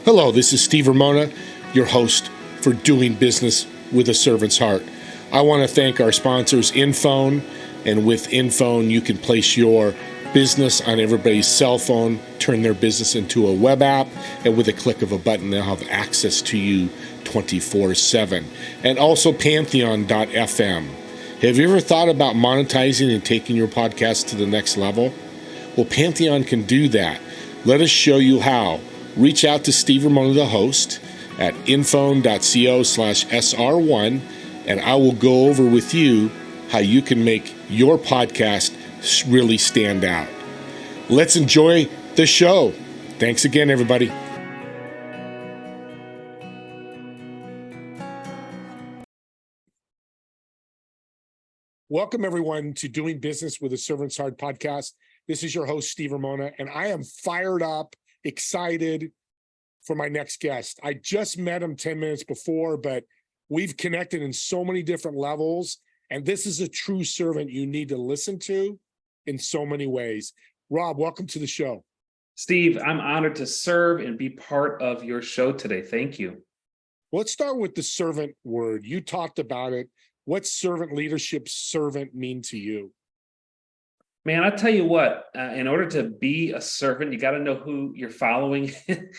Hello, this is Steve Ramona, your host for Doing Business with a Servant's Heart. I want to thank our sponsors, Infone, and with Infone, you can place your business on everybody's cell phone, turn their business into a web app, and with a click of a button, they'll have access to you 24/7. And also Pantheon.fm. Have you ever thought about monetizing and taking your podcast to the next level? Well, Pantheon can do that. Let us show you how. Reach out to Steve Ramona, the host, at infone.co/SR1, and I will go over with you how you can make your podcast really stand out. Let's enjoy the show. Thanks again, everybody. Welcome, everyone, to Doing Business with a Servant's Heart podcast. This is your host, Steve Ramona, and I am fired up, excited for my next guest. I just met him 10 minutes before, but we've connected in so many different levels, and this is a true servant you need to listen to in so many ways. Rob, welcome to the show. Steve, I'm honored to serve and be part of your show today. Thank you. Let's start with the servant word. You talked about it. What's servant leadership, servant mean to you? Man, I tell you what, in order to be a servant, you got to know who you're following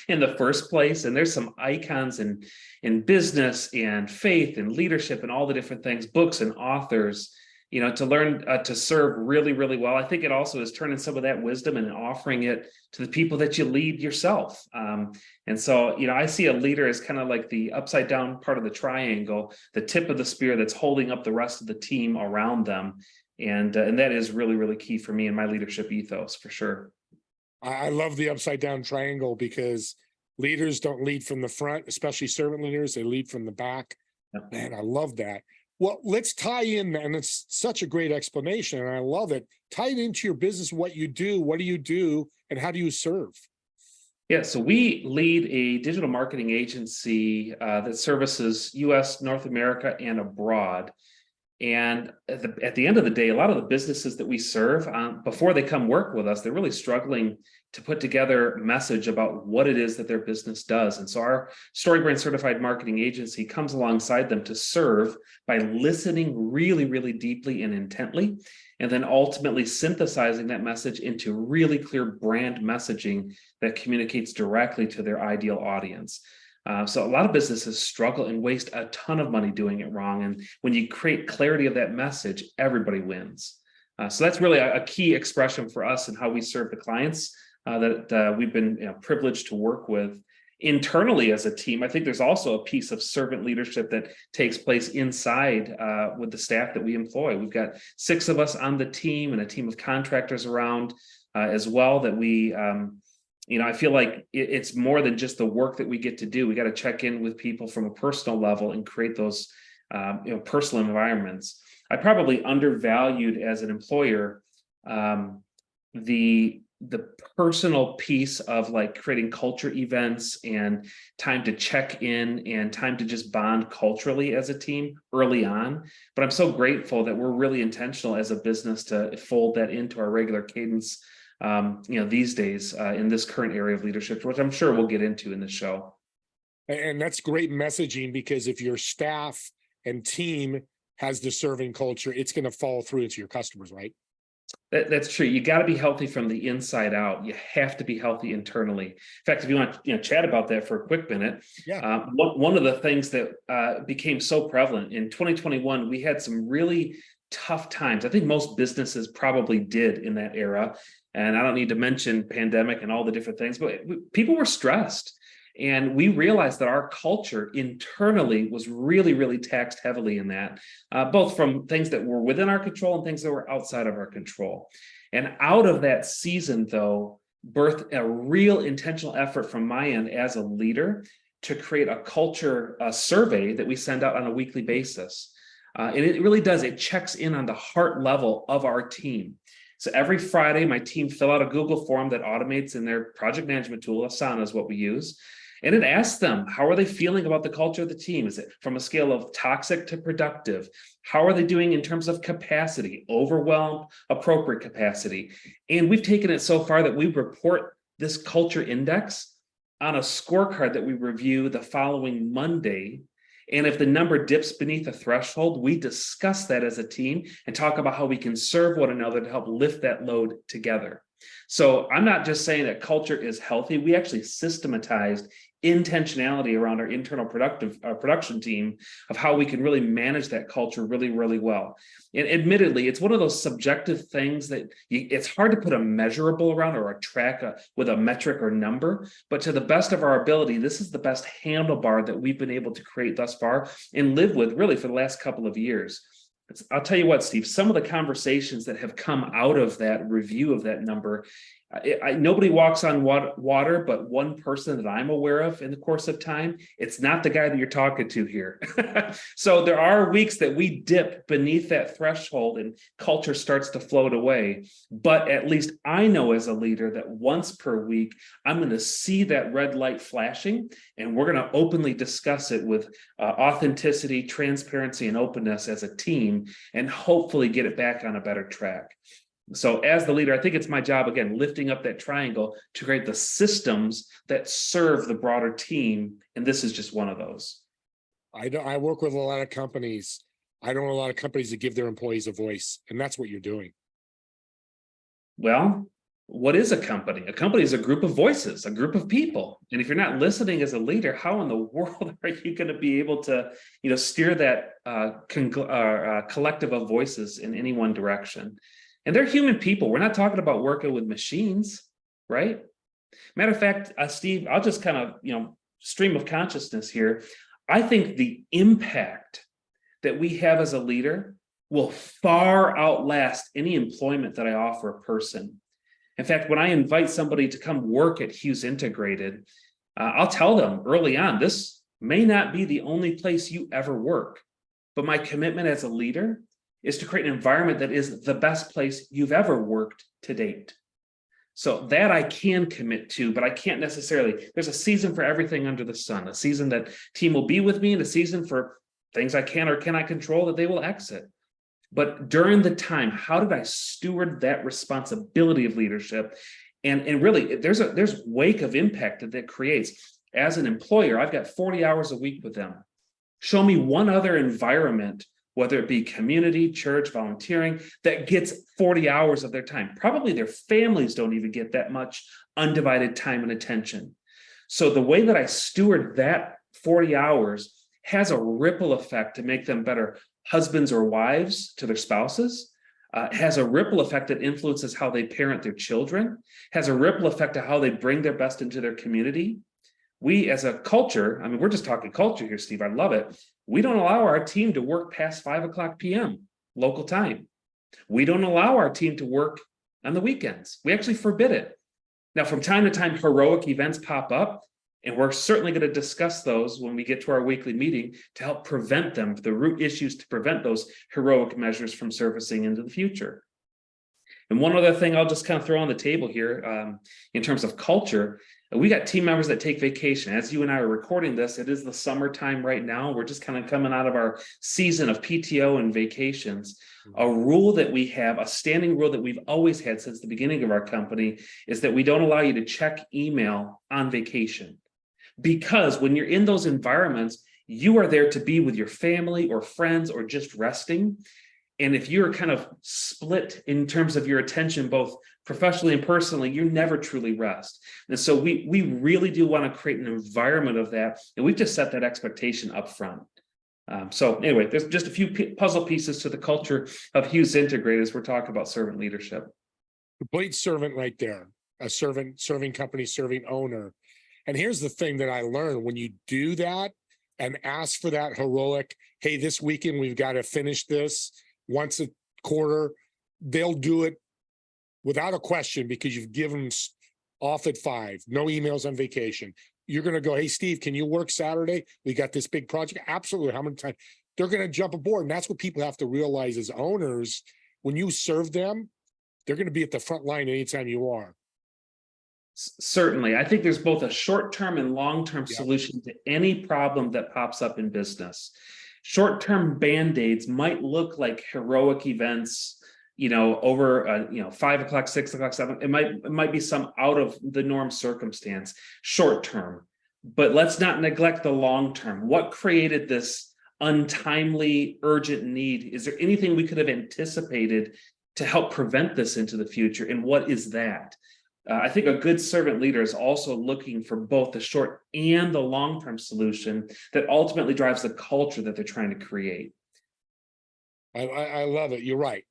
in the first place. And there's some icons in business and faith and leadership and all the different things, books and authors, to learn to serve really, really well. I think it also is turning some of that wisdom and offering it to the people that you lead yourself. And so, I see a leader as kind of like the upside down part of the triangle, the tip of the spear that's holding up the rest of the team around them. And that is really, really key for me in my leadership ethos, for sure. I love the upside down triangle because leaders don't lead from the front, especially servant leaders. They lead from the back. Yep. Man, I love that. Well, let's tie in, and it's such a great explanation, and I love it. Tie it into your business, what do you do, and how do you serve? Yeah, so we lead a digital marketing agency that services U.S., North America, and abroad. And at the end of the day, a lot of the businesses that we serve, before they come work with us, they're really struggling to put together a message about what it is that their business does. And so our StoryBrand Certified Marketing Agency comes alongside them to serve by listening really, really deeply and intently, and then ultimately synthesizing that message into really clear brand messaging that communicates directly to their ideal audience. So a lot of businesses struggle and waste a ton of money doing it wrong. And when you create clarity of that message, everybody wins. So that's really a key expression for us in how we serve the clients that we've been privileged to work with internally as a team. I think there's also a piece of servant leadership that takes place inside with the staff that we employ. We've got 6 of us on the team and a team of contractors around as well that we I feel like it's more than just the work that we get to do. We got to check in with people from a personal level and create those, personal environments. I probably undervalued as an employer the personal piece of like creating culture events and time to check in and time to just bond culturally as a team early on. But I'm so grateful that we're really intentional as a business to fold that into our regular cadence. These days in this current area of leadership, which I'm sure we'll get into in the show. And that's great messaging, because if your staff and team has the serving culture, it's going to follow through to your customers, right? That's true. You got to be healthy from the inside out. You have to be healthy internally. In fact, if you want to chat about that for a quick minute, yeah. One of the things that became so prevalent in 2021, we had some really tough times. I think most businesses probably did in that era. And I don't need to mention pandemic and all the different things, but people were stressed. And we realized that our culture internally was really, really taxed heavily in that, both from things that were within our control and things that were outside of our control. And out of that season, though, birthed a real intentional effort from my end as a leader to create a culture survey that we send out on a weekly basis. And it really does. It checks in on the heart level of our team. So every Friday, my team fill out a Google form that automates in their project management tool. Asana is what we use. And it asks them, how are they feeling about the culture of the team? Is it from a scale of toxic to productive? How are they doing in terms of capacity, overwhelmed, appropriate capacity? And we've taken it so far that we report this culture index on a scorecard that we review the following Monday. And if the number dips beneath a threshold, we discuss that as a team and talk about how we can serve one another to help lift that load together. So I'm not just saying that culture is healthy. We actually systematized intentionality around our internal production team of how we can really manage that culture really, really well. And admittedly, it's one of those subjective things that it's hard to put a measurable around or a track with a metric or number, but to the best of our ability, this is the best handlebar that we've been able to create thus far and live with really for the last couple of years. I'll tell you what, Steve, some of the conversations that have come out of that review of that number, nobody walks on water, but one person that I'm aware of in the course of time. It's not the guy that you're talking to here. So there are weeks that we dip beneath that threshold and culture starts to float away. But at least I know as a leader that once per week, I'm going to see that red light flashing, and we're going to openly discuss it with authenticity, transparency, and openness as a team, and hopefully get it back on a better track. So as the leader, I think it's my job, again, lifting up that triangle to create the systems that serve the broader team. And this is just one of those. I work with a lot of companies. I know a lot of companies that give their employees a voice, and that's what you're doing. Well, what is a company? A company is a group of voices, a group of people. And if you're not listening as a leader, how in the world are you going to be able to, steer that collective of voices in any one direction? And they're human people. We're not talking about working with machines, right? Matter of fact, Steve, I'll just kind of, stream of consciousness here. I think the impact that we have as a leader will far outlast any employment that I offer a person. In fact, when I invite somebody to come work at Hughes Integrated, I'll tell them early on, this may not be the only place you ever work, but my commitment as a leader is to create an environment that is the best place you've ever worked to date. So that I can commit to, but I can't necessarily. There's a season for everything under the sun, a season that team will be with me, and a season for things I can or cannot control that they will exit. But during the time, how did I steward that responsibility of leadership? And really, there's wake of impact that creates. As an employer, I've got 40 hours a week with them. Show me one other environment, whether it be community, church, volunteering, that gets 40 hours of their time. Probably their families don't even get that much undivided time and attention. So the way that I steward that 40 hours has a ripple effect to make them better husbands or wives to their spouses, has a ripple effect that influences how they parent their children, has a ripple effect to how they bring their best into their community. We as a culture, we're just talking culture here, Steve, I love it. We don't allow our team to work past 5:00 p.m. local time. We don't allow our team to work on the weekends. We actually forbid it. Now, from time to time, heroic events pop up, and we're certainly going to discuss those when we get to our weekly meeting to help prevent them, the root issues to prevent those heroic measures from surfacing into the future. And one other thing I'll just kind of throw on the table here in terms of culture, we got team members that take vacation. As you and I are recording this, it is the summertime right now. We're just kind of coming out of our season of PTO and vacations. A rule that we have, a standing rule that we've always had since the beginning of our company, is that we don't allow you to check email on vacation. Because when you're in those environments, you are there to be with your family or friends or just resting. And if you're kind of split in terms of your attention, both professionally and personally, you never truly rest. And so we really do want to create an environment of that. And we've just set that expectation up front. So anyway, there's just a few puzzle pieces to the culture of Hughes Integrated as we're talking about servant leadership. Complete servant right there. A servant, serving company, serving owner. And here's the thing that I learned: when you do that and ask for that heroic, hey, this weekend we've got to finish this once a quarter, they'll do it without a question because you've given them off at 5, no emails on vacation. You're going to go, hey, Steve, can you work Saturday? We got this big project. Absolutely. How many times? They're going to jump aboard. And that's what people have to realize as owners. When you serve them, they're going to be at the front line anytime you are. Certainly. I think there's both a short-term and long-term solution to any problem that pops up in business. Short-term band-aids might look like heroic events, over 5 o'clock, 6 o'clock, 7. It might be some out of the norm circumstance, short term, but let's not neglect the long term. What created this untimely, urgent need? Is there anything we could have anticipated to help prevent this into the future? And what is that? I think a good servant leader is also looking for both the short and the long-term solution that ultimately drives the culture that they're trying to create. I love it. You're right.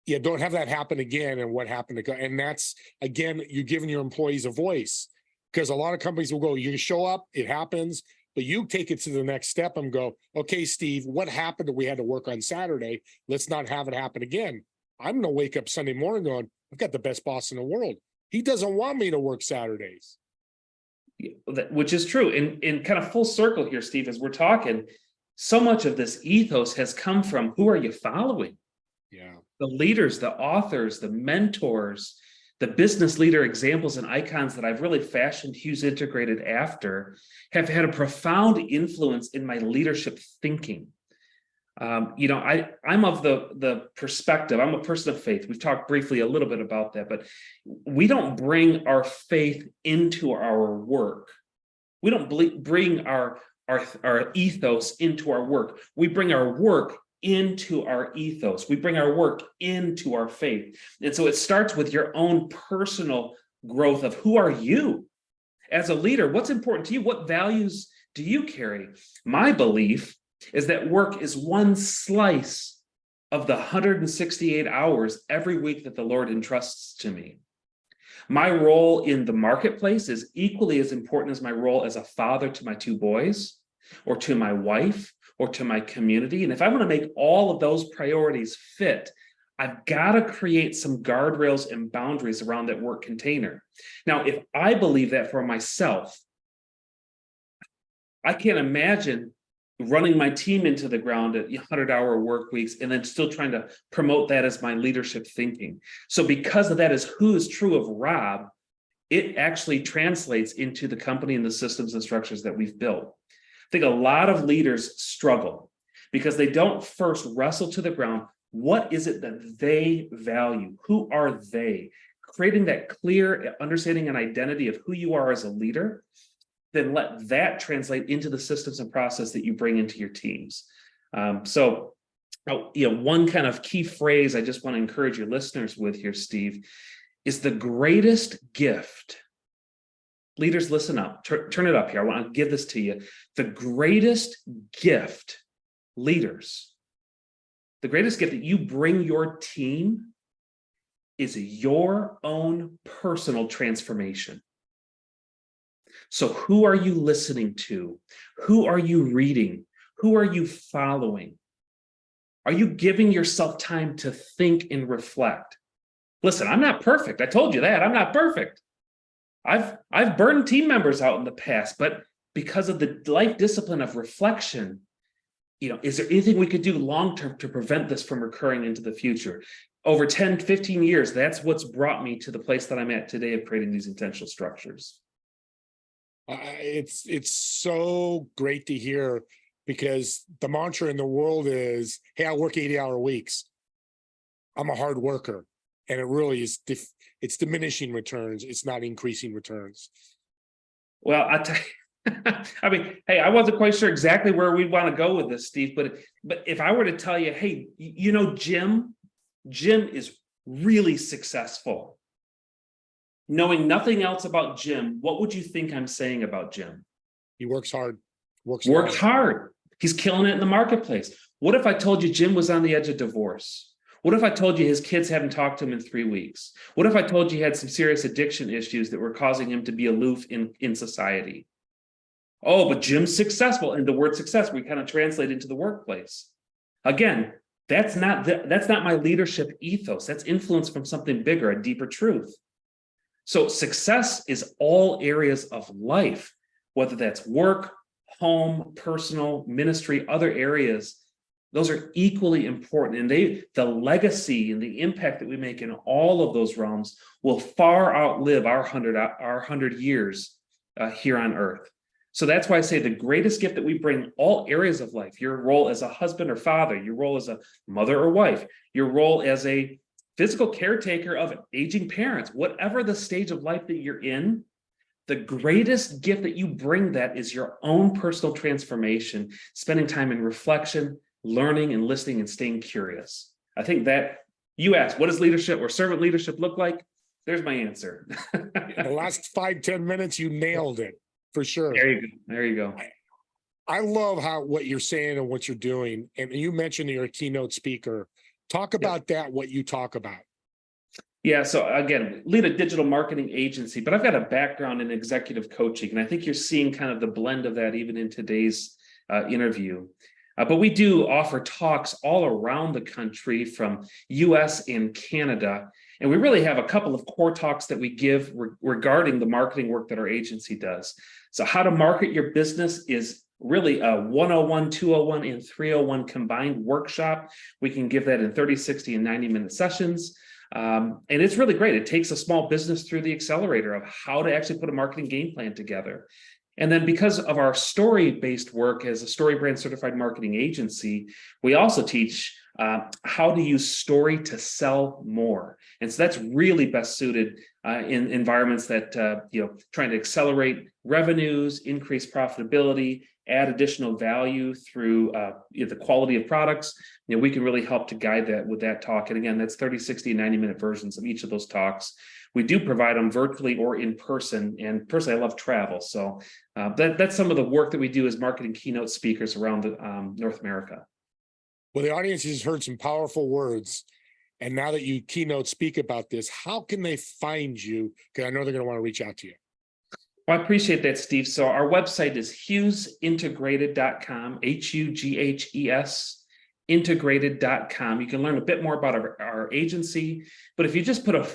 Yeah, don't have that happen again. And what happened to, and that's, again, you're giving your employees a voice, because a lot of companies will go, you show up, it happens, but you take it to the next step and go, okay, Steve, what happened that we had to work on Saturday? Let's not have it happen again. I'm going to wake up Sunday morning going, I've got the best boss in the world. He doesn't want me to work Saturdays. Which is true. In kind of full circle here, Steve, as we're talking, so much of this ethos has come from who are you following? Yeah. The leaders, the authors, the mentors, the business leader examples and icons that I've really fashioned Hughes Integrated after have had a profound influence in my leadership thinking. I'm of the perspective, I'm a person of faith. We've talked briefly a little bit about that, but we don't bring our faith into our work. We don't bring our ethos into our work. We bring our work into our ethos. We bring our work into our faith. And so it starts with your own personal growth of who are you as a leader? What's important to you? What values do you carry? My belief is that work is one slice of the 168 hours every week that the Lord entrusts to me. My role in the marketplace is equally as important as my role as a father to my 2 boys, or to my wife, or to my community. And if I want to make all of those priorities fit, I've got to create some guardrails and boundaries around that work container. Now, if I believe that for myself, I can't imagine running my team into the ground at 100-hour work weeks and then still trying to promote that as my leadership thinking. So because of that is who is true of Rob, it actually translates into the company and the systems and structures that we've built. I think a lot of leaders struggle because they don't first wrestle to the ground. What is it that they value? Who are they? Creating that clear understanding and identity of who you are as a leader, then let that translate into the systems and process that you bring into your teams. One kind of key phrase I just want to encourage your listeners with here, Steve, is the greatest gift. Leaders, listen up, turn it up here. I want to give this to you. The greatest gift, leaders, the greatest gift that you bring your team is your own personal transformation. So who are you listening to? Who are you reading? Who are you following? Are you giving yourself time to think and reflect? Listen, I'm not perfect. I told you that. I'm not perfect. I've burned team members out in the past, but because of the life discipline of reflection, is there anything we could do long-term to prevent this from recurring into the future? Over 10, 15 years, that's what's brought me to the place that I'm at today of creating these intentional structures. It's so great to hear, because the mantra in the world is, hey, I work 80-hour weeks. I'm a hard worker. And it really is, it's diminishing returns. It's not increasing returns. Well, I mean, hey, I wasn't quite sure exactly where we want to go with this, Steve, but if I were to tell you, hey, Jim is really successful. Knowing nothing else about Jim, what would you think I'm saying about Jim? He works hard. Works hard. He's killing it in the marketplace. What if I told you Jim was on the edge of divorce? What if I told you his kids haven't talked to him in 3 weeks? What if I told you he had some serious addiction issues that were causing him to be aloof in society? Oh, but Jim's successful. And the word success, we kind of translate into the workplace. Again, that's not my leadership ethos. That's influence from something bigger, a deeper truth. So success is all areas of life, whether that's work, home, personal, ministry, other areas. Those are equally important. And the legacy and the impact that we make in all of those realms will far outlive our 100 years here on earth. So that's why I say the greatest gift that we bring all areas of life, your role as a husband or father, your role as a mother or wife, your role as a physical caretaker of aging parents, whatever the stage of life that you're in, the greatest gift that you bring that is your own personal transformation, spending time in reflection, learning and listening and staying curious. I think that you asked, what does leadership or servant leadership look like? There's my answer. In the last 5-10 minutes, you nailed it for sure. There you go. There you go. I love what you're saying and what you're doing. And you mentioned you're a keynote speaker. Talk about that, what you talk about. Yeah, so again, lead a digital marketing agency, but I've got a background in executive coaching, and I think you're seeing kind of the blend of that even in today's interview. But we do offer talks all around the country from US and Canada, and we really have a couple of core talks that we give regarding the marketing work that our agency does. So how to market your business is really a 101, 201, and 301 combined workshop. We can give that in 30, 60, and 90-minute sessions. And it's really great. It takes a small business through the accelerator of how to actually put a marketing game plan together. And then because of our story-based work as a StoryBrand Certified Marketing Agency, we also teach how to use story to sell more. And so that's really best suited in environments that, trying to accelerate revenues, increase profitability, add additional value through the quality of products. We can really help to guide that with that talk. And again, that's 30, 60, and 90-minute versions of each of those talks. We do provide them virtually or in person. And personally, I love travel. So that's some of the work that we do as marketing keynote speakers around North America. Well, the audience has heard some powerful words. And now that you keynote speak about this, how can they find you? Because I know they're going to want to reach out to you. Well, I appreciate that, Steve. So our website is HughesIntegrated.com, HUGHES integrated.com. You can learn a bit more about our agency, but if you just put a /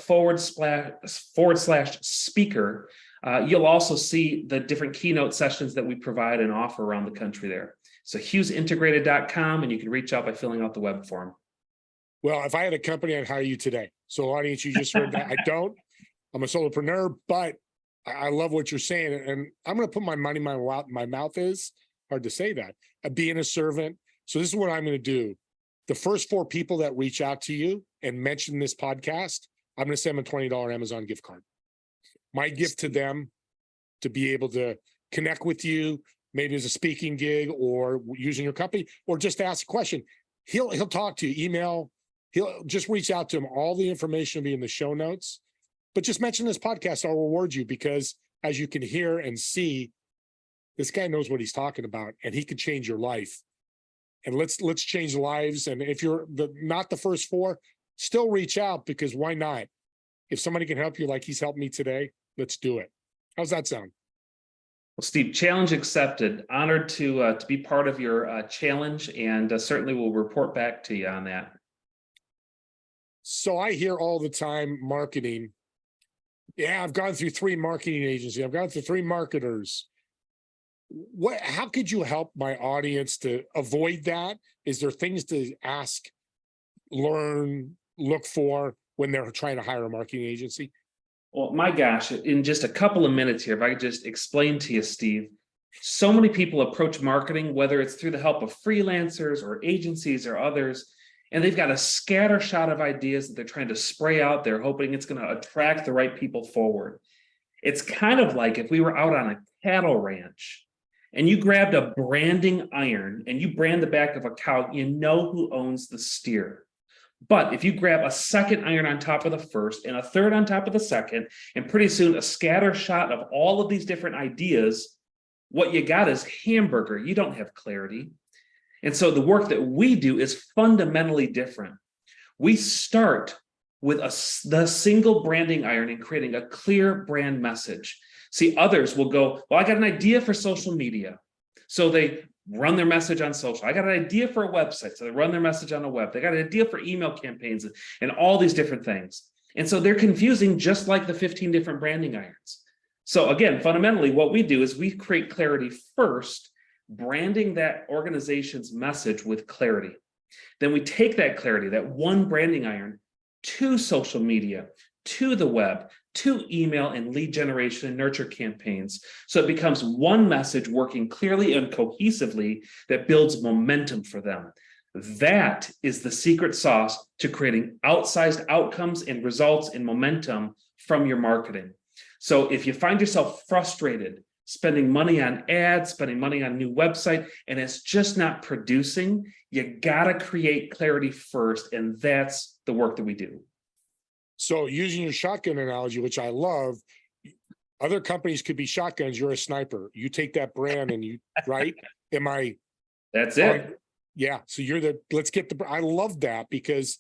speaker, you'll also see the different keynote sessions that we provide and offer around the country there. So HughesIntegrated.com, and you can reach out by filling out the web form. Well, if I had a company, I'd hire you today. So audience, you just heard that. I don't. I'm a solopreneur, but I love what you're saying. And I'm going to put my money where my mouth is. Hard to say that. Being a servant. So this is what I'm going to do. The first 4 people that reach out to you and mention this podcast, I'm going to send them a $20 Amazon gift card. My gift to them to be able to connect with you, maybe as a speaking gig or using your company, or just ask a question. He'll talk to you, email. He'll just reach out to him. All the information will be in the show notes. But just mention this podcast. I'll reward you because, as you can hear and see, this guy knows what he's talking about, and he could change your life. And let's change lives. And if you're not the first 4, still reach out, because why not? If somebody can help you like he's helped me today, let's do it. How's that sound? Well, Steve, challenge accepted. Honored to be part of your challenge, and certainly will report back to you on that. So I hear all the time marketing. Yeah, I've gone through 3 marketing agencies. I've gone through 3 marketers. How could you help my audience to avoid that? Is there things to ask, learn, look for when they're trying to hire a marketing agency? Well, my gosh, in just a couple of minutes here, if I could just explain to you, Steve, so many people approach marketing, whether it's through the help of freelancers or agencies or others, and they've got a scatter shot of ideas that they're trying to spray out there, hoping it's going to attract the right people forward. It's kind of like if we were out on a cattle ranch and you grabbed a branding iron and you brand the back of a cow, you know who owns the steer. But if you grab a second iron on top of the first and a third on top of the second, and pretty soon a scatter shot of all of these different ideas, what you got is hamburger. You don't have clarity. And so the work that we do is fundamentally different. We start with the single branding iron and creating a clear brand message. See, others will go, well, I got an idea for social media. So they run their message on social. I got an idea for a website. So they run their message on a web. They got an idea for email campaigns and all these different things. And so they're confusing, just like the 15 different branding irons. So again, fundamentally, what we do is we create clarity first, branding that organization's message with clarity. Then we take that clarity, that one branding iron, to social media, to the web, to email and lead generation and nurture campaigns. So it becomes one message working clearly and cohesively that builds momentum for them. That is the secret sauce to creating outsized outcomes and results and momentum from your marketing. So if you find yourself frustrated, spending money on ads, spending money on a new website, and it's just not producing, you gotta create clarity first, and that's the work that we do. So using your shotgun analogy, which I love, other companies could be shotguns. You're a sniper. You take that brand and you, right? Am I? That's it. Yeah. So you're let's get I love that because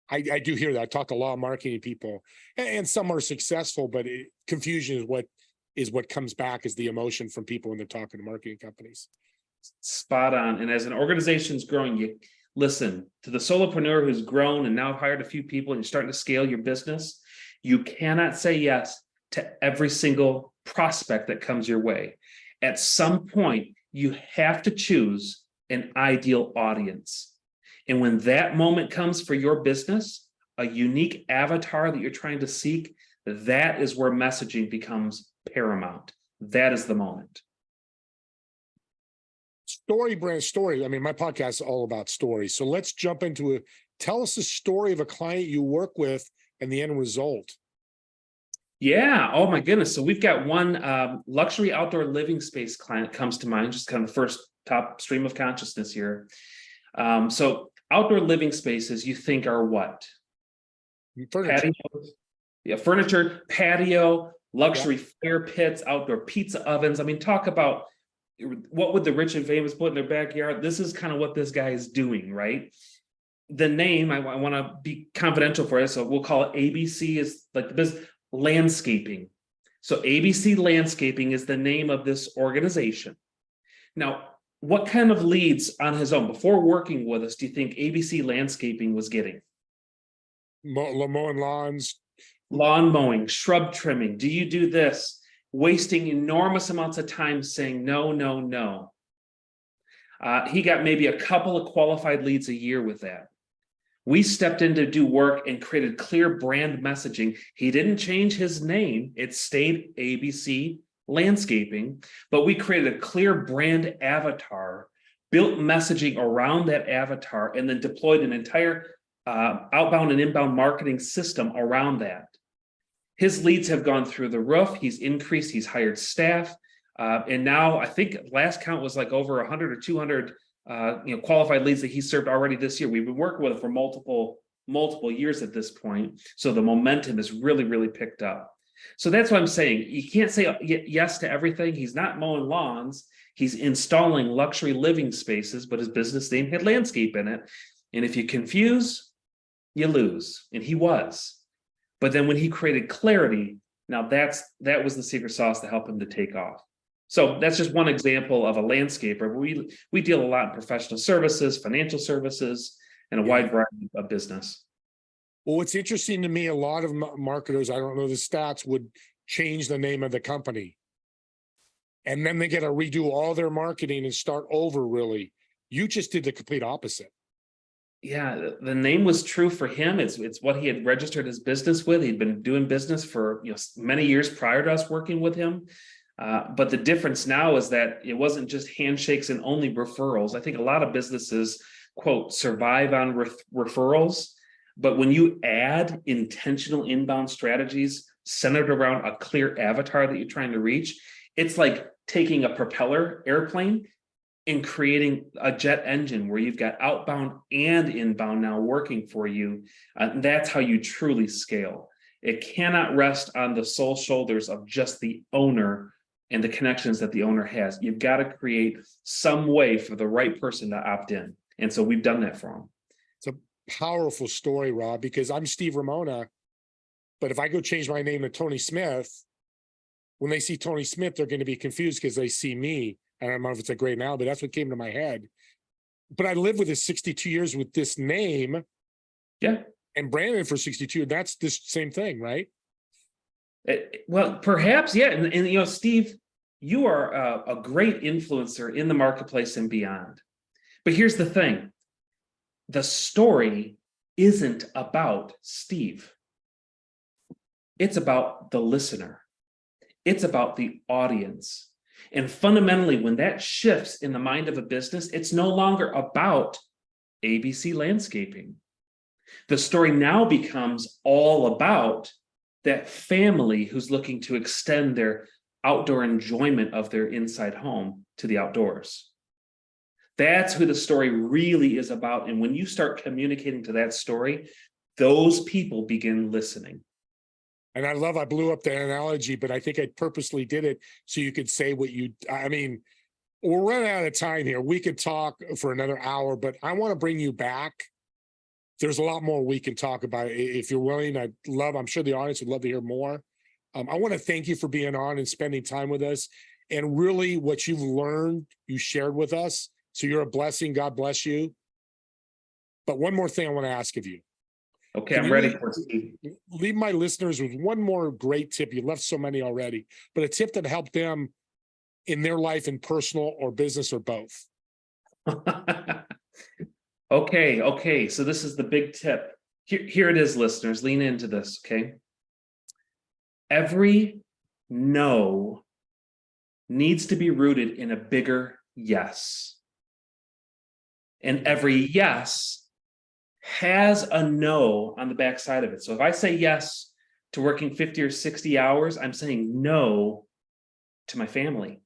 I do hear that. I talk to a lot of marketing people and some are successful, but confusion is what comes back as the emotion from people when they're talking to marketing companies. Spot on. And as an organization's growing, you listen to the solopreneur who's grown and now hired a few people and you're starting to scale your business. You cannot say yes to every single prospect that comes your way. At some point, you have to choose an ideal audience. And when that moment comes for your business, a unique avatar that you're trying to seek, that is where messaging becomes paramount. That is the moment. StoryBrand story. I mean, my podcast is all about stories. So let's jump into it. Tell us the story of a client you work with and the end result. Yeah. Oh my goodness. So we've got one luxury outdoor living space client comes to mind, just kind of the first top stream of consciousness here. So outdoor living spaces, you think are what? Furniture. Patios. Yeah, furniture, patio, luxury fire pits, outdoor pizza ovens. I mean, talk about what would the rich and famous put in their backyard? This is kind of what this guy is doing, right? The name, I want to be confidential for it, so we'll call it ABC, is like the business landscaping. So ABC Landscaping is the name of this organization. Now, what kind of leads on his own before working with us do you think ABC Landscaping was getting? Mowing lawns. Lawn mowing, shrub trimming. Do you do this? Wasting enormous amounts of time saying no, no, no. He got maybe a couple of qualified leads a year with that. We stepped in to do work and created clear brand messaging. He didn't change his name. It stayed ABC Landscaping, but we created a clear brand avatar, built messaging around that avatar, and then deployed an entire outbound and inbound marketing system around that. His leads have gone through the roof. He's increased, he's hired staff. And now I think last count was like over 100 or 200 qualified leads that he served already this year. We've been working with him for multiple years at this point. So the momentum has really, really picked up. So that's what I'm saying. You can't say yes to everything. He's not mowing lawns. He's installing luxury living spaces, but his business name had landscape in it. And if you confuse, you lose. And he was. But then when he created clarity, now that was the secret sauce to help him to take off. So that's just one example of a landscaper. We deal a lot in professional services, financial services, and a wide variety of business. Well, what's interesting to me, a lot of marketers, I don't know the stats, would change the name of the company. And then they get to redo all their marketing and start over, really. You just did the complete opposite. Yeah, the name was true for him. It's what he had registered his business with. He'd been doing business for many years prior to us working with him. But the difference now is that it wasn't just handshakes and only referrals. I think a lot of businesses, quote, survive on referrals. But when you add intentional inbound strategies centered around a clear avatar that you're trying to reach, it's like taking a propeller airplane and creating a jet engine where you've got outbound and inbound now working for you. That's how you truly scale. It cannot rest on the sole shoulders of just the owner and the connections that the owner has. You've got to create some way for the right person to opt in. And so we've done that for them. It's a powerful story, Rob, because I'm Steve Ramona, but if I go change my name to Tony Smith, when they see Tony Smith, they're going to be confused because they see me. I don't know if it's a great now, but that's what came to my head. But I lived with this 62 years with this name. Yeah. And branded for 62. That's the same thing, right? Well, perhaps, yeah. And Steve, you are a great influencer in the marketplace and beyond. But here's the thing. The story isn't about Steve. It's about the listener. It's about the audience. And fundamentally, when that shifts in the mind of a business, it's no longer about ABC landscaping. The story now becomes all about that family who's looking to extend their outdoor enjoyment of their inside home to the outdoors. That's who the story really is about. And when you start communicating to that story, those people begin listening. And I blew up the analogy, but I think I purposely did it so you could say what I mean, we're running out of time here. We could talk for another hour, but I want to bring you back. There's a lot more we can talk about. If you're willing, I'm sure the audience would love to hear more. I want to thank you for being on and spending time with us, and really what you've learned, you shared with us. So you're a blessing. God bless you. But one more thing I want to ask of you. Okay, I'm ready for it. Leave my listeners with one more great tip. You left so many already, but a tip that helped them in their life, in personal or business or both. Okay. So this is the big tip. Here it is, listeners. Lean into this, okay? Every no needs to be rooted in a bigger yes. And every yes has a no on the backside of it. So if I say yes to working 50 or 60 hours, I'm saying no to my family.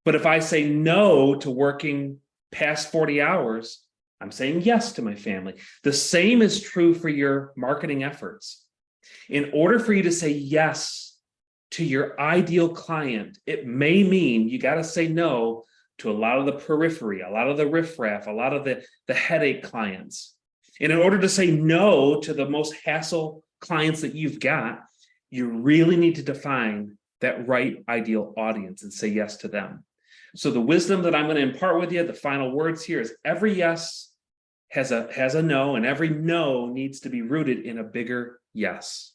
But if I say no to working past 40 hours, I'm saying yes to my family. The same is true for your marketing efforts. In order for you to say yes to your ideal client, it may mean you got to say no to a lot of the periphery, a lot of the riffraff, a lot of the headache clients. And in order to say no to the most hassle clients that you've got, you really need to define that right ideal audience and say yes to them. So the wisdom that I'm going to impart with you, the final words here, is every yes has a no, and every no needs to be rooted in a bigger yes.